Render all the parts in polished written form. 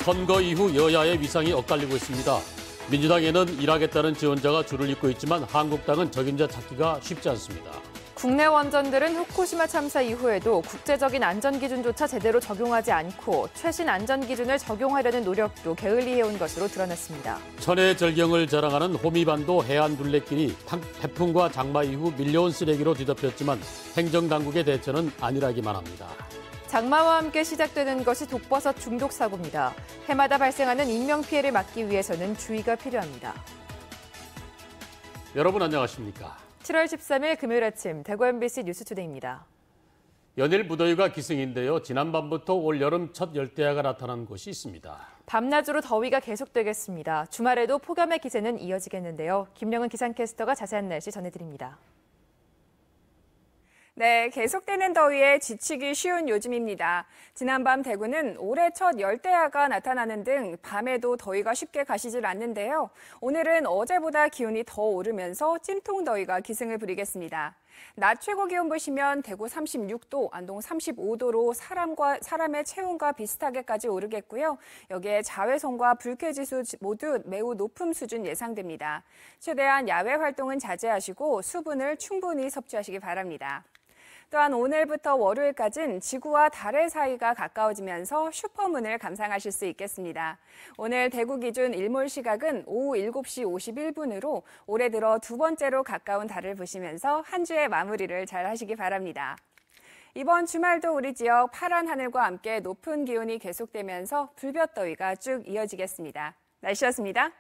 선거 이후 여야의 위상이 엇갈리고 있습니다. 민주당에는 일하겠다는 지원자가 줄을 잇고 있지만 한국당은 적임자 찾기가 쉽지 않습니다. 국내 원전들은 후쿠시마 참사 이후에도 국제적인 안전기준조차 제대로 적용하지 않고 최신 안전기준을 적용하려는 노력도 게을리해온 것으로 드러났습니다. 천혜의 절경을 자랑하는 호미반도 해안 둘레길이 태풍과 장마 이후 밀려온 쓰레기로 뒤덮였지만 행정당국의 대처는 안일하기만 합니다. 장마와 함께 시작되는 것이 독버섯 중독 사고입니다. 해마다 발생하는 인명피해를 막기 위해서는 주의가 필요합니다. 여러분 안녕하십니까? 7월 13일 금요일 아침 대구 MBC 뉴스투데이입니다. 연일 무더위가 기승인데요. 지난밤부터 올 여름 첫 열대야가 나타난 곳이 있습니다. 밤낮으로 더위가 계속되겠습니다. 주말에도 폭염의 기세는 이어지겠는데요. 김영은 기상캐스터가 자세한 날씨 전해드립니다. 네, 계속되는 더위에 지치기 쉬운 요즘입니다. 지난밤 대구는 올해 첫 열대야가 나타나는 등 밤에도 더위가 쉽게 가시질 않는데요. 오늘은 어제보다 기온이 더 오르면서 찜통 더위가 기승을 부리겠습니다. 낮 최고 기온 보시면 대구 36도, 안동 35도로 사람의 체온과 비슷하게까지 오르겠고요. 여기에 자외선과 불쾌지수 모두 매우 높은 수준 예상됩니다. 최대한 야외 활동은 자제하시고 수분을 충분히 섭취하시기 바랍니다. 또한 오늘부터 월요일까지는 지구와 달의 사이가 가까워지면서 슈퍼문을 감상하실 수 있겠습니다. 오늘 대구 기준 일몰 시각은 오후 7시 51분으로 올해 들어 두 번째로 가까운 달을 보시면서 한 주의 마무리를 잘 하시기 바랍니다. 이번 주말도 우리 지역 파란 하늘과 함께 높은 기온이 계속되면서 불볕더위가 쭉 이어지겠습니다. 날씨였습니다.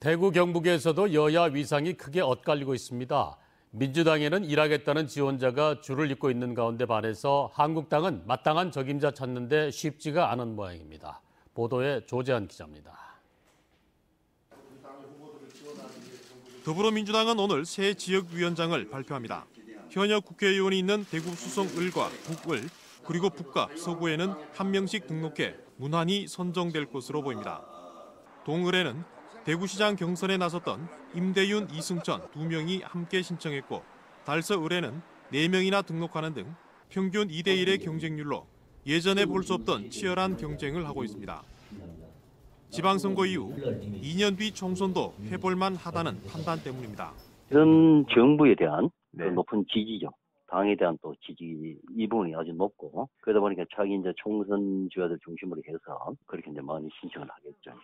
대구 경북에서도 여야 위상이 크게 엇갈리고 있습니다. 민주당에는 일하겠다는 지원자가 줄을 잇고 있는 가운데 반해서 한국당은 마땅한 적임자 찾는 데 쉽지가 않은 모양입니다. 보도에 조재한 기자입니다. 더불어민주당은 오늘 새 지역위원장을 발표합니다. 현역 국회의원이 있는 대구 수성을과 북을 그리고 북과 서구에는 한 명씩 등록해 무난히 선정될 것으로 보입니다. 동을에는 대구시장 경선에 나섰던 임대윤, 이승천 두 명이 함께 신청했고 달서을에는 4명이나 등록하는 등 평균 2대1의 경쟁률로 예전에 볼 수 없던 치열한 경쟁을 하고 있습니다. 지방선거 이후 2년 뒤 총선도 해볼만 하다는 판단 때문입니다. 현 정부에 대한 높은 지지죠. 당에 대한 또 지지 이 부분이 아주 높고 그러다 보니까 차기 이제 총선 주자들 중심으로 해서 그렇게 이제 많이 신청을 하겠죠.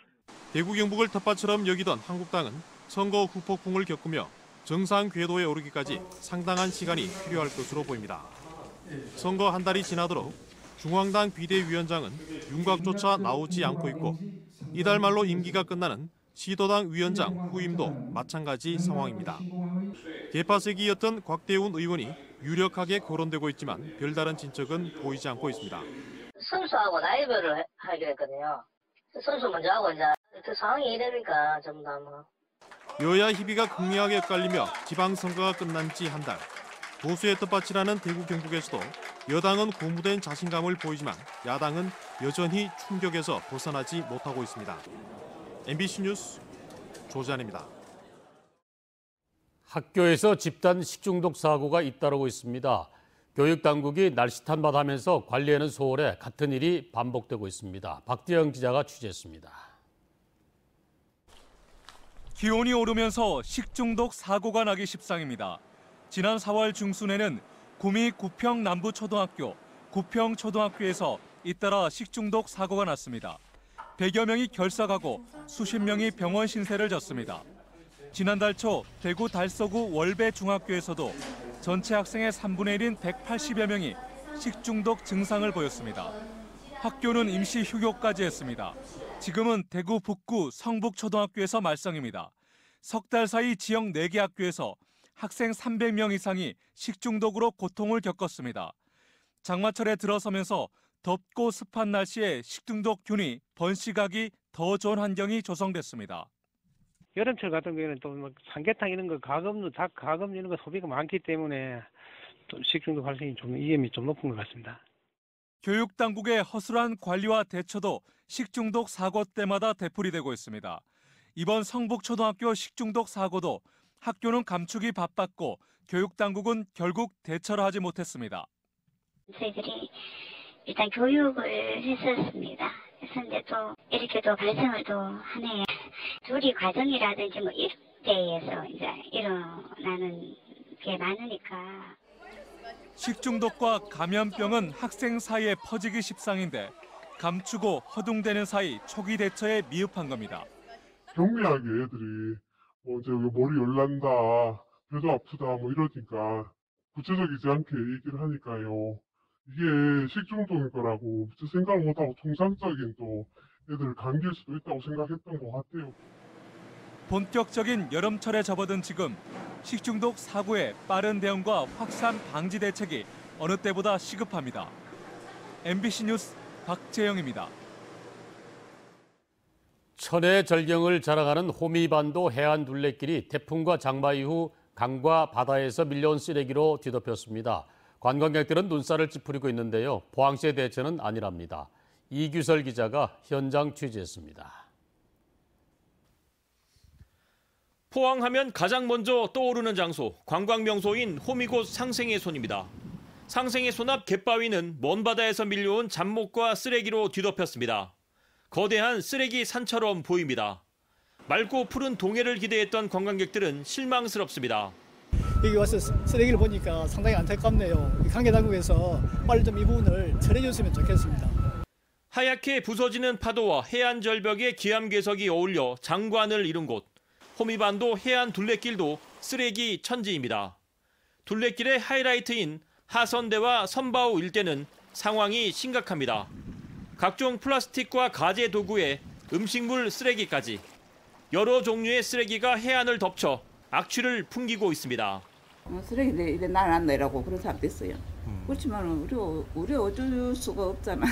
대구 경북을 텃밭처럼 여기던 한국당은 선거 후폭풍을 겪으며 정상 궤도에 오르기까지 상당한 시간이 필요할 것으로 보입니다. 선거 한 달이 지나도록 중앙당 비대위원장은 윤곽조차 나오지 않고 있고 이달 말로 임기가 끝나는 시도당 위원장 후임도 마찬가지 상황입니다. 개파색이었던 곽대훈 의원이 유력하게 거론되고 있지만 별다른 진척은 보이지 않고 있습니다. 선수하고 나이별을 하기로 했거든요. 선수 먼저 하고 이제 그 상황이 이러니까 전부 다 뭐. 여야 희비가 극명하게 엇갈리며 지방선거가 끝난 지 한 달. 보수의 텃밭이라는 대구 경북에서도 여당은 고무된 자신감을 보이지만 야당은 여전히 충격에서 벗어나지 못하고 있습니다. MBC 뉴스 조재환입니다. 학교에서 집단 식중독 사고가 잇따르고 있습니다. 교육당국이 날씨탄바하면서 관리에는 소홀해 같은 일이 반복되고 있습니다. 박대영 기자가 취재했습니다. 기온이 오르면서 식중독 사고가 나기 십상입니다. 지난 4월 중순에는 구미 구평 남부초등학교, 구평초등학교에서 잇따라 식중독 사고가 났습니다. 100여 명이 결석하고 수십 명이 병원 신세를 졌습니다. 지난달 초 대구 달서구 월배 중학교에서도 전체 학생의 3분의 1인 180여 명이 식중독 증상을 보였습니다. 학교는 임시 휴교까지 했습니다. 지금은 대구 북구 성북초등학교에서 말썽입니다. 석 달 사이 지역 4개 학교에서 학생 300명 이상이 식중독으로 고통을 겪었습니다. 장마철에 들어서면서 덥고 습한 날씨에 식중독균이 번식하기 더 좋은 환경이 조성됐습니다. 여름철 같은 경우에는 또 삼계탕 이런 거 닭 가금 이런 거 소비가 많기 때문에 또 식중독 발생이 좀 위험이 좀 높은 것 같습니다. 교육당국의 허술한 관리와 대처도 식중독 사고 때마다 되풀이되고 있습니다. 이번 성북초등학교 식중독 사고도 학교는 감추기 바빴고 교육당국은 결국 대처를 하지 못했습니다. 저희들이 일단 교육을 했었습니다. 그런데 또 이렇게 또 발생을 또 하네요. 조리 과정이라든지 뭐 이런 데에서 이제 일어나는 게 많으니까. 식중독과 감염병은 학생 사이에 퍼지기 십상인데 감추고 허둥대는 사이 초기 대처에 미흡한 겁니다. 경미하게 애들이 이제 머리 열난다, 뼈도 아프다 이러니까 구체적이지 않게 얘기를 하니까요. 이게 식중독일 거라고 미처 생각을 못하고 통상적인 또 애들 감기일 수도 있다고 생각했던 것 같아요. 본격적인 여름철에 접어든 지금 식중독 사고의 빠른 대응과 확산 방지 대책이 어느 때보다 시급합니다. MBC 뉴스 박재영입니다. 천혜의 절경을 자랑하는 호미반도 해안 둘레길이 태풍과 장마 이후 강과 바다에서 밀려온 쓰레기로 뒤덮였습니다. 관광객들은 눈살을 찌푸리고 있는데요. 포항시의 대처는 아니랍니다. 이규설 기자가 현장 취재했습니다. 포항하면 가장 먼저 떠오르는 장소, 관광명소인 호미곶 상생의손입니다. 상생의손 앞 갯바위는 먼 바다에서 밀려온 잡목과 쓰레기로 뒤덮였습니다. 거대한 쓰레기 산처럼 보입니다. 맑고 푸른 동해를 기대했던 관광객들은 실망스럽습니다. 여기 와서 쓰레기를 보니까 상당히 안타깝네요. 관계당국에서 빨리 좀 이 부분을 처리해줬으면 좋겠습니다. 하얗게 부서지는 파도와 해안 절벽의 기암괴석이 어울려 장관을 이룬 곳. 호미반도 해안 둘레길도 쓰레기 천지입니다. 둘레길의 하이라이트인 하선대와 선바우 일대는 상황이 심각합니다. 각종 플라스틱과 가재 도구에 음식물 쓰레기까지 여러 종류의 쓰레기가 해안을 덮쳐 악취를 풍기고 있습니다. 쓰레기들 이래 날아난다라고 그런 사람도 있어요. 그렇지만 우리 어쩔 수가 없잖아.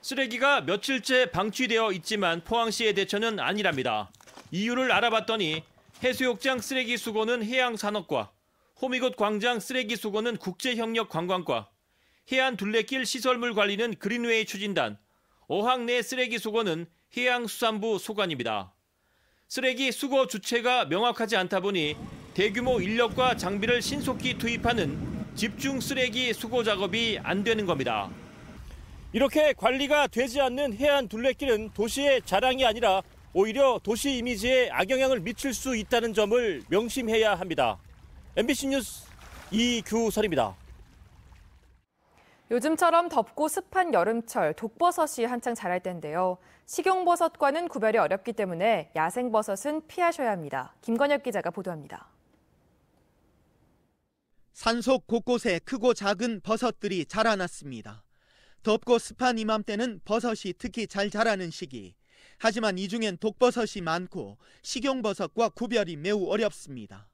쓰레기가 며칠째 방치되어 있지만 포항시의 대처는 아니랍니다. 이유를 알아봤더니 해수욕장 쓰레기 수거는 해양산업과, 호미곶 광장 쓰레기 수거는 국제협력관광과, 해안 둘레길 시설물 관리는 그린웨이 추진단, 어항 내 쓰레기 수거는 해양수산부 소관입니다. 쓰레기 수거 주체가 명확하지 않다 보니 대규모 인력과 장비를 신속히 투입하는 집중 쓰레기 수거 작업이 안 되는 겁니다. 이렇게 관리가 되지 않는 해안 둘레길은 도시의 자랑이 아니라 오히려 도시 이미지에 악영향을 미칠 수 있다는 점을 명심해야 합니다. MBC 뉴스 이규설입니다. 요즘처럼 덥고 습한 여름철 독버섯이 한창 자랄 때인데요. 식용버섯과는 구별이 어렵기 때문에 야생버섯은 피하셔야 합니다. 김건혁 기자가 보도합니다. 산속 곳곳에 크고 작은 버섯들이 자라났습니다. 덥고 습한 이맘때는 버섯이 특히 잘 자라는 시기. 하지만 이 중엔 독버섯이 많고 식용버섯과 구별이 매우 어렵습니다.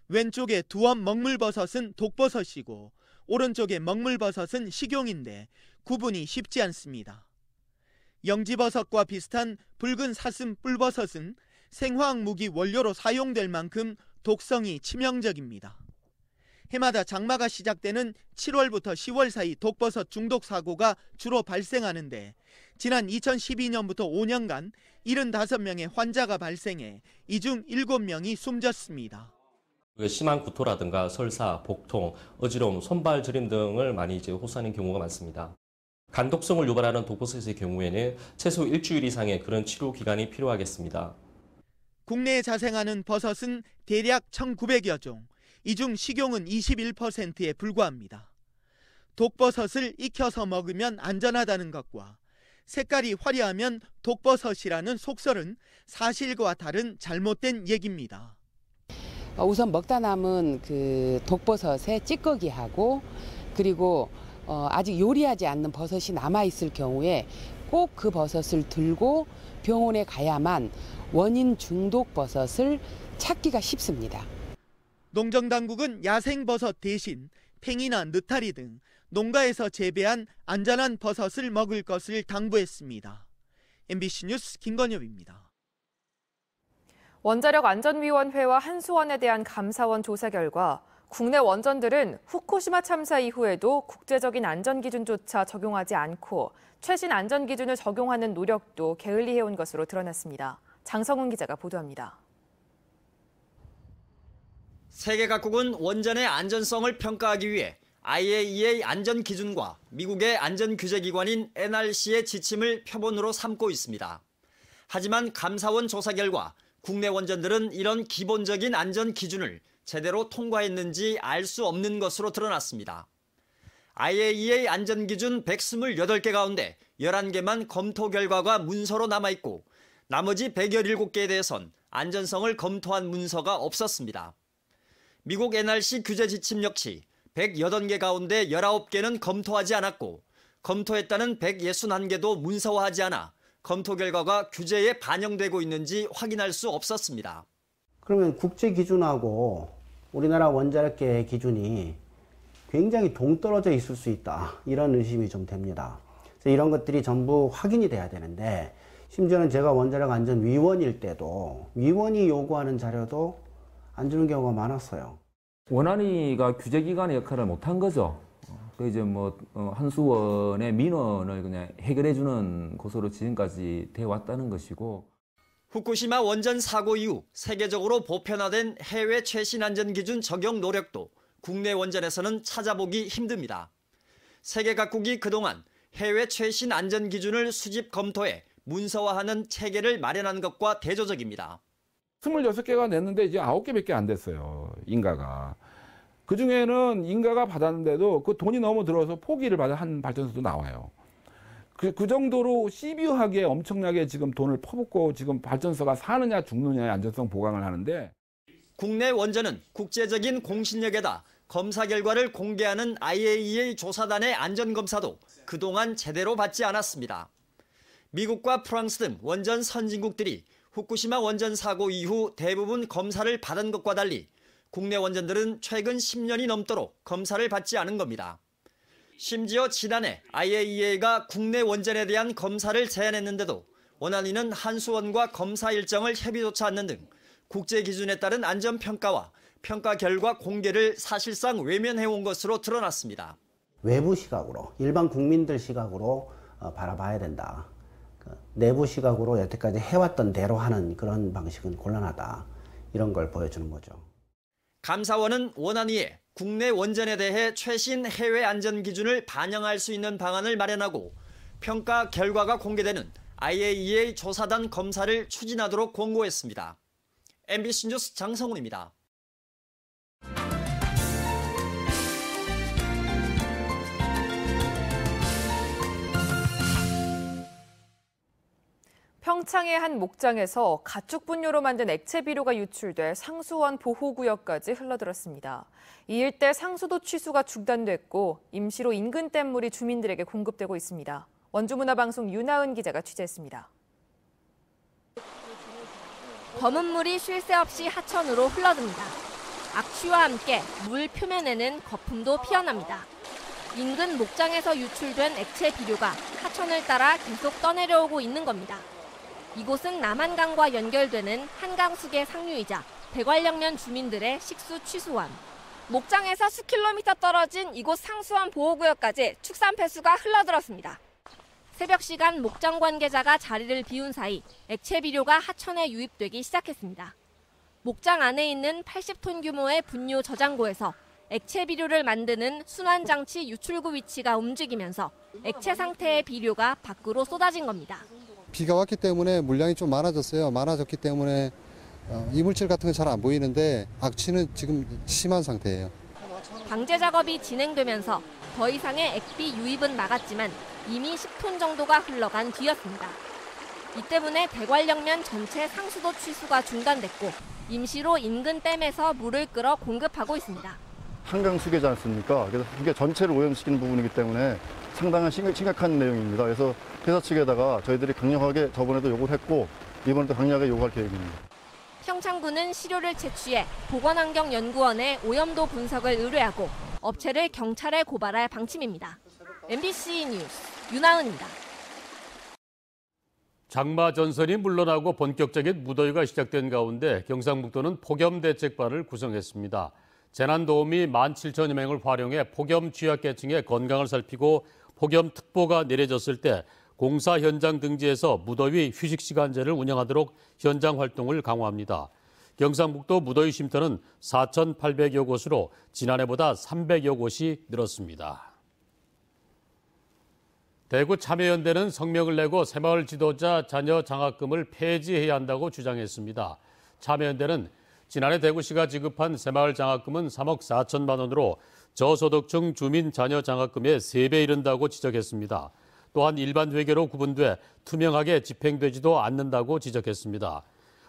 왼쪽에 두엄 먹물버섯은 독버섯이고 오른쪽에 먹물버섯은 식용인데 구분이 쉽지 않습니다. 영지버섯과 비슷한 붉은 사슴 뿔버섯은 생화학 무기 원료로 사용될 만큼 독성이 치명적입니다. 해마다 장마가 시작되는 7월부터 10월 사이 독버섯 중독 사고가 주로 발생하는데 지난 2012년부터 5년간 75명의 환자가 발생해 이 중 7명이 숨졌습니다. 심한 구토라든가 설사, 복통, 어지러움, 손발 저림 등을 많이 호소하는 경우가 많습니다. 간독성을 유발하는 독버섯의 경우에는 최소 일주일 이상의 그런 치료 기간이 필요하겠습니다. 국내에 자생하는 버섯은 대략 1,900여 종, 이 중 식용은 21%에 불과합니다. 독버섯을 익혀서 먹으면 안전하다는 것과 색깔이 화려하면 독버섯이라는 속설은 사실과 다른 잘못된 얘기입니다. 우선 먹다 남은 그 독버섯의 찌꺼기하고 그리고 아직 요리하지 않는 버섯이 남아있을 경우에 꼭 그 버섯을 들고 병원에 가야만 원인 중독 버섯을 찾기가 쉽습니다. 농정당국은 야생버섯 대신 팽이나 느타리 등 농가에서 재배한 안전한 버섯을 먹을 것을 당부했습니다. MBC 뉴스 김건엽입니다. 원자력안전위원회와 한수원에 대한 감사원 조사 결과 국내 원전들은 후쿠시마 참사 이후에도 국제적인 안전기준조차 적용하지 않고 최신 안전기준을 적용하는 노력도 게을리해온 것으로 드러났습니다. 장성훈 기자가 보도합니다. 세계 각국은 원전의 안전성을 평가하기 위해 IAEA 안전 기준과 미국의 안전 규제 기관인 NRC의 지침을 표본으로 삼고 있습니다. 하지만 감사원 조사 결과 국내 원전들은 이런 기본적인 안전 기준을 제대로 통과했는지 알 수 없는 것으로 드러났습니다. IAEA 안전 기준 128개 가운데 11개만 검토 결과가 문서로 남아있고 나머지 117개에 대해선 안전성을 검토한 문서가 없었습니다. 미국 NRC 규제 지침 역시 180개 가운데 19개는 검토하지 않았고 검토했다는 161개도 문서화하지 않아 검토 결과가 규제에 반영되고 있는지 확인할 수 없었습니다. 그러면 국제 기준하고 우리나라 원자력계 기준이 굉장히 동떨어져 있을 수 있다. 이런 의심이 좀 됩니다. 그래서 이런 것들이 전부 확인이 돼야 되는데 심지어는 제가 원자력안전위원일 때도 위원이 요구하는 자료도 안 주는 경우가 많았어요. 원안위가 규제기관의 역할을 못한 거죠. 이제 한수원의 민원을 그냥 해결해주는 곳으로 지금까지 돼 왔다는 것이고. 후쿠시마 원전 사고 이후 세계적으로 보편화된 해외 최신 안전 기준 적용 노력도 국내 원전에서는 찾아보기 힘듭니다. 세계 각국이 그동안 해외 최신 안전 기준을 수집 검토해 문서화하는 체계를 마련한 것과 대조적입니다. 26개가 냈는데 이제 9개밖에 안 됐어요. 인가가. 그중에는 인가가 받았는데도 그 돈이 너무 들어서 포기를 한 발전소도 나와요. 그 정도로 시비하게 엄청나게 지금 돈을 퍼붓고 지금 발전소가 사느냐 죽느냐의 안전성 보강을 하는데 국내 원전은 국제적인 공신력에다 검사 결과를 공개하는 IAEA 조사단의 안전검사도 그동안 제대로 받지 않았습니다. 미국과 프랑스 등 원전 선진국들이 후쿠시마 원전 사고 이후 대부분 검사를 받은 것과 달리 국내 원전들은 최근 10년이 넘도록 검사를 받지 않은 겁니다. 심지어 지난해 IAEA가 국내 원전에 대한 검사를 제안했는데도 원안위는 한수원과 검사 일정을 협의조차 않는 등 국제 기준에 따른 안전평가와 평가 결과 공개를 사실상 외면해온 것으로 드러났습니다. 외부 시각으로, 일반 국민들 시각으로 바라봐야 된다. 내부 시각으로 여태까지 해왔던 대로 하는 그런 방식은 곤란하다. 이런 걸 보여주는 거죠. 감사원은 원안위에 국내 원전에 대해 최신 해외 안전 기준을 반영할 수 있는 방안을 마련하고 평가 결과가 공개되는 IAEA 조사단 검사를 추진하도록 권고했습니다. MBC 뉴스 장성훈입니다. 평창의 한 목장에서 가축 분뇨로 만든 액체 비료가 유출돼 상수원 보호구역까지 흘러들었습니다. 이 일대 상수도 취수가 중단됐고 임시로 인근 뗏물이 주민들에게 공급되고 있습니다. 원주문화방송 윤하은 기자가 취재했습니다. 검은 물이 쉴 새 없이 하천으로 흘러듭니다. 악취와 함께 물 표면에는 거품도 피어납니다. 인근 목장에서 유출된 액체 비료가 하천을 따라 계속 떠내려오고 있는 겁니다. 이곳은 남한강과 연결되는 한강수계 상류이자 대관령면 주민들의 식수 취수원. 목장에서 수킬로미터 떨어진 이곳 상수원 보호구역까지 축산 폐수가 흘러들었습니다. 새벽 시간 목장 관계자가 자리를 비운 사이 액체 비료가 하천에 유입되기 시작했습니다. 목장 안에 있는 80톤 규모의 분뇨 저장고에서 액체 비료를 만드는 순환장치 유출구 위치가 움직이면서 액체 상태의 비료가 밖으로 쏟아진 겁니다. 비가 왔기 때문에 물량이 좀 많아졌어요. 많아졌기 때문에 이물질 같은 건 잘 안 보이는데 악취는 지금 심한 상태예요. 방제 작업이 진행되면서 더 이상의 액비 유입은 막았지만 이미 10톤 정도가 흘러간 뒤였습니다. 이 때문에 대관령면 전체 상수도 취수가 중단됐고 임시로 인근 댐에서 물을 끌어 공급하고 있습니다. 한강 수계지 않습니까? 그래서 수계 전체를 오염시키는 부분이기 때문에 상당한 심각한 내용입니다. 그래서 회사 측에다가 저희들이 강력하게 저번에도 요구를 했고 이번에도 강력하게 요구할 계획입니다. 평창군은 시료를 채취해 보건환경연구원에 오염도 분석을 의뢰하고 업체를 경찰에 고발할 방침입니다. MBC 뉴스 윤하은입니다. 장마 전선이 물러나고 본격적인 무더위가 시작된 가운데 경상북도는 폭염대책반을 구성했습니다. 재난도우미 17,000여 명을 활용해 폭염 취약계층의 건강을 살피고 폭염특보가 내려졌을 때 공사 현장 등지에서 무더위 휴식시간제를 운영하도록 현장 활동을 강화합니다. 경상북도 무더위 쉼터는 4,800여 곳으로 지난해보다 300여 곳이 늘었습니다. 대구 참여연대는 성명을 내고 새마을 지도자 자녀 장학금을 폐지해야 한다고 주장했습니다. 참여연대는 지난해 대구시가 지급한 새마을 장학금은 3억 4천만 원으로 저소득층 주민 자녀 장학금의 3배 이른다고 지적했습니다. 또한 일반 회계로 구분돼 투명하게 집행되지도 않는다고 지적했습니다.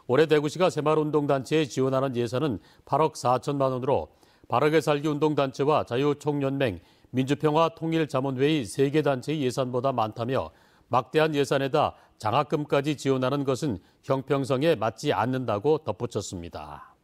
올해 대구시가 새마을운동단체에 지원하는 예산은 8억 4천만 원으로 바르게 살기 운동단체와 자유총연맹, 민주평화통일자문회의 3개 단체의 예산보다 많다며 막대한 예산에다 장학금까지 지원하는 것은 형평성에 맞지 않는다고 덧붙였습니다.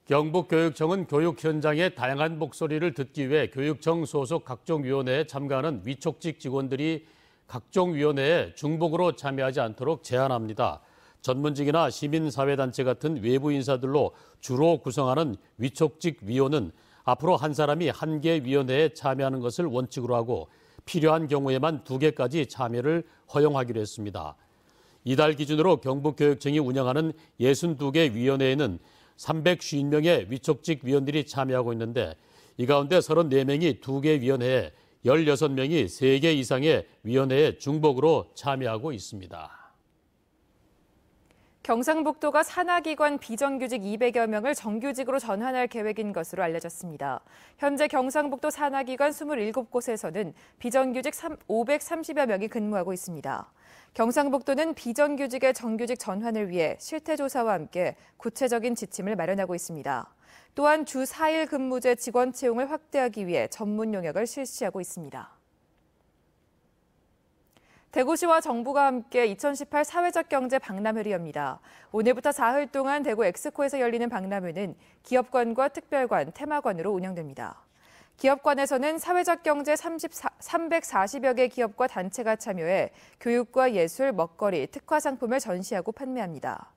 경북교육청은 교육 현장의 다양한 목소리를 듣기 위해 교육청 소속 각종 위원회에 참가하는 위촉직 직원들이 각종 위원회에 중복으로 참여하지 않도록 제한합니다. 전문직이나 시민사회단체 같은 외부 인사들로 주로 구성하는 위촉직 위원은 앞으로 한 사람이 1개 위원회에 참여하는 것을 원칙으로 하고 필요한 경우에만 2개까지 참여를 허용하기로 했습니다. 이달 기준으로 경북교육청이 운영하는 62개 위원회에는 350명의 위촉직 위원들이 참여하고 있는데 이 가운데 34명이 2개 위원회에 16명이 3개 이상의 위원회에 중복으로 참여하고 있습니다. 경상북도가 산하기관 비정규직 200여 명을 정규직으로 전환할 계획인 것으로 알려졌습니다. 현재 경상북도 산하기관 27곳에서는 비정규직 530여 명이 근무하고 있습니다. 경상북도는 비정규직의 정규직 전환을 위해 실태조사와 함께 구체적인 지침을 마련하고 있습니다. 또한 주 4일 근무제 직원 채용을 확대하기 위해 전문 용역을 실시하고 있습니다. 대구시와 정부가 함께 2018 사회적 경제 박람회를 엽니다. 오늘부터 4흘 동안 대구 엑스코에서 열리는 박람회는 기업관과 특별관, 테마관으로 운영됩니다. 기업관에서는 사회적 경제 340여 개 기업과 단체가 참여해 교육과 예술, 먹거리, 특화 상품을 전시하고 판매합니다.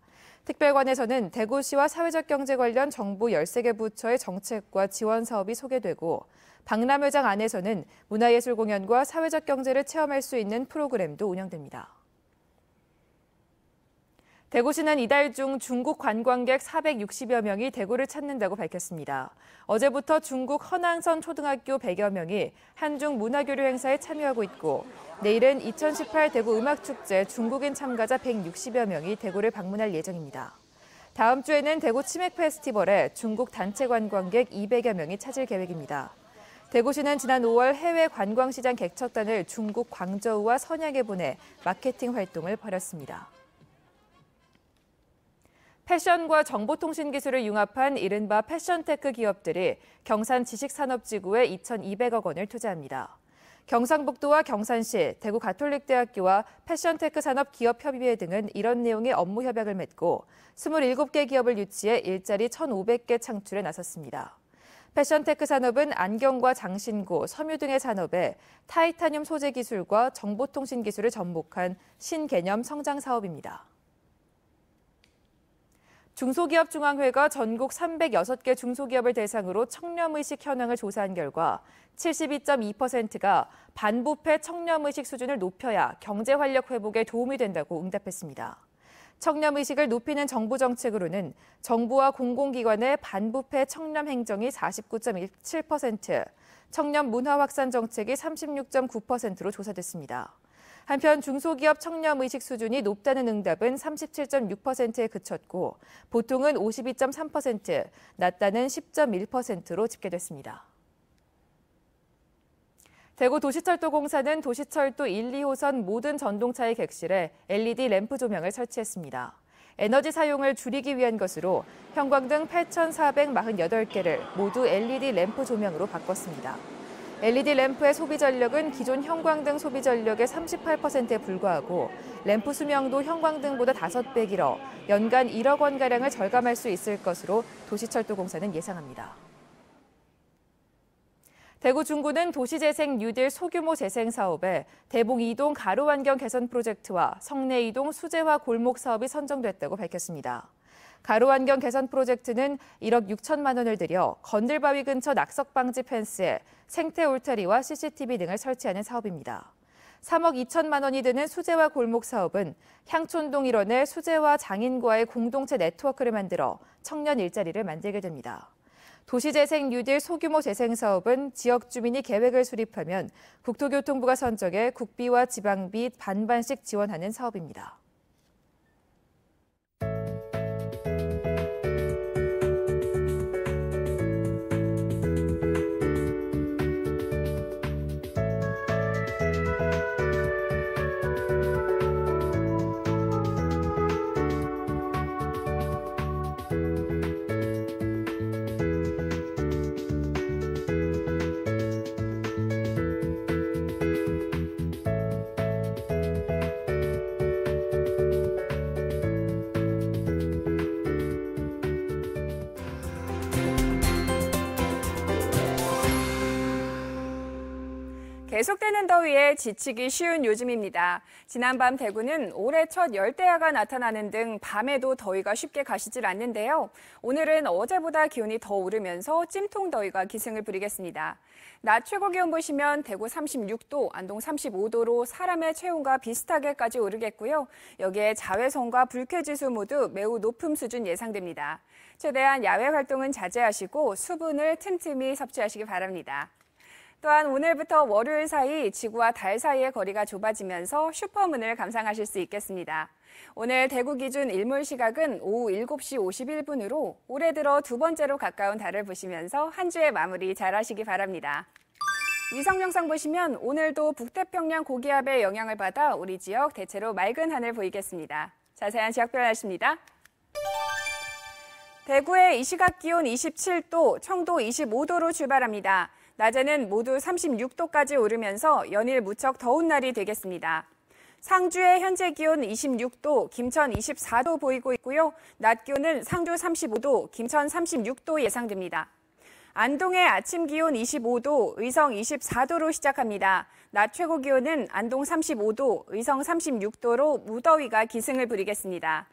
특별관에서는 대구시와 사회적 경제 관련 정부 13개 부처의 정책과 지원 사업이 소개되고 박람회장 안에서는 문화예술 공연과 사회적 경제를 체험할 수 있는 프로그램도 운영됩니다. 대구시는 이달 중 중국 관광객 460여 명이 대구를 찾는다고 밝혔습니다. 어제부터 중국 허낭선 초등학교 100여 명이 한중 문화교류 행사에 참여하고 있고 내일은 2018 대구 음악축제 중국인 참가자 160여 명이 대구를 방문할 예정입니다. 다음 주에는 대구 치맥 페스티벌에 중국 단체 관광객 200여 명이 찾을 계획입니다. 대구시는 지난 5월 해외 관광시장 객처단을 중국 광저우와 선양에 보내 마케팅 활동을 벌였습니다. 패션과 정보통신 기술을 융합한 이른바 패션테크 기업들이 경산 지식산업지구에 2,200억 원을 투자합니다. 경상북도와 경산시, 대구 가톨릭대학교와 패션테크 산업 기업협의회 등은 이런 내용의 업무 협약을 맺고 27개 기업을 유치해 일자리 1,500개 창출에 나섰습니다. 패션테크 산업은 안경과 장신구, 섬유 등의 산업에 타이타늄 소재 기술과 정보통신 기술을 접목한 신개념 성장 사업입니다. 중소기업중앙회가 전국 306개 중소기업을 대상으로 청렴의식 현황을 조사한 결과 72.2%가 반부패 청렴의식 수준을 높여야 경제활력 회복에 도움이 된다고 응답했습니다. 청렴의식을 높이는 정부 정책으로는 정부와 공공기관의 반부패 청렴 행정이 49.17%, 청렴 문화 확산 정책이 36.9%로 조사됐습니다. 한편 중소기업 청렴의식 수준이 높다는 응답은 37.6%에 그쳤고 보통은 52.3%, 낮다는 10.1%로 집계됐습니다. 대구 도시철도공사는 도시철도 1, 2호선 모든 전동차의 객실에 LED 램프 조명을 설치했습니다. 에너지 사용을 줄이기 위한 것으로 형광등 8,448개를 모두 LED 램프 조명으로 바꿨습니다. LED 램프의 소비 전력은 기존 형광등 소비 전력의 38%에 불과하고 램프 수명도 형광등보다 5배 길어 연간 1억 원가량을 절감할 수 있을 것으로 도시철도공사는 예상합니다. 대구 중구는 도시재생 뉴딜 소규모 재생 사업에 대봉 2동 가로환경 개선 프로젝트와 성내 2동 수제화 골목 사업이 선정됐다고 밝혔습니다. 가로환경 개선 프로젝트는 1억 6천만 원을 들여 건들바위 근처 낙석 방지 펜스에 생태 울타리와 CCTV 등을 설치하는 사업입니다. 3억 2천만 원이 드는 수제화 골목 사업은 향촌동 일원의 수제화 장인과의 공동체 네트워크를 만들어 청년 일자리를 만들게 됩니다. 도시재생 뉴딜 소규모 재생 사업은 지역 주민이 계획을 수립하면 국토교통부가 선정해 국비와 지방비 반반씩 지원하는 사업입니다. 계속되는 더위에 지치기 쉬운 요즘입니다. 지난밤 대구는 올해 첫 열대야가 나타나는 등 밤에도 더위가 쉽게 가시질 않는데요. 오늘은 어제보다 기온이 더 오르면서 찜통 더위가 기승을 부리겠습니다. 낮 최고 기온 보시면 대구 36도, 안동 35도로 사람의 체온과 비슷하게까지 오르겠고요. 여기에 자외선과 불쾌지수 모두 매우 높은 수준 예상됩니다. 최대한 야외 활동은 자제하시고 수분을 틈틈이 섭취하시기 바랍니다. 또한 오늘부터 월요일 사이 지구와 달 사이의 거리가 좁아지면서 슈퍼문을 감상하실 수 있겠습니다. 오늘 대구 기준 일몰 시각은 오후 7시 51분으로 올해 들어 두 번째로 가까운 달을 보시면서 한 주의 마무리 잘 하시기 바랍니다. 위성 영상 보시면 오늘도 북태평양 고기압의 영향을 받아 우리 지역 대체로 맑은 하늘 보이겠습니다. 자세한 지역별 날씨입니다. 대구의 이 시각 기온 27도, 청도 25도로 출발합니다. 낮에는 모두 36도까지 오르면서 연일 무척 더운 날이 되겠습니다. 상주의 현재 기온 26도, 김천 24도 보이고 있고요. 낮 기온은 상주 35도, 김천 36도 예상됩니다. 안동의 아침 기온 25도, 의성 24도로 시작합니다. 낮 최고 기온은 안동 35도, 의성 36도로 무더위가 기승을 부리겠습니다.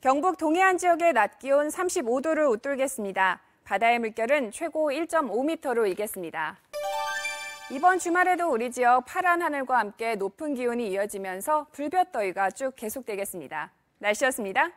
경북 동해안 지역의 낮 기온 35도를 웃돌겠습니다. 바다의 물결은 최고 1.5m로 일겠습니다. 이번 주말에도 우리 지역 파란 하늘과 함께 높은 기온이 이어지면서 불볕더위가 쭉 계속되겠습니다. 날씨였습니다.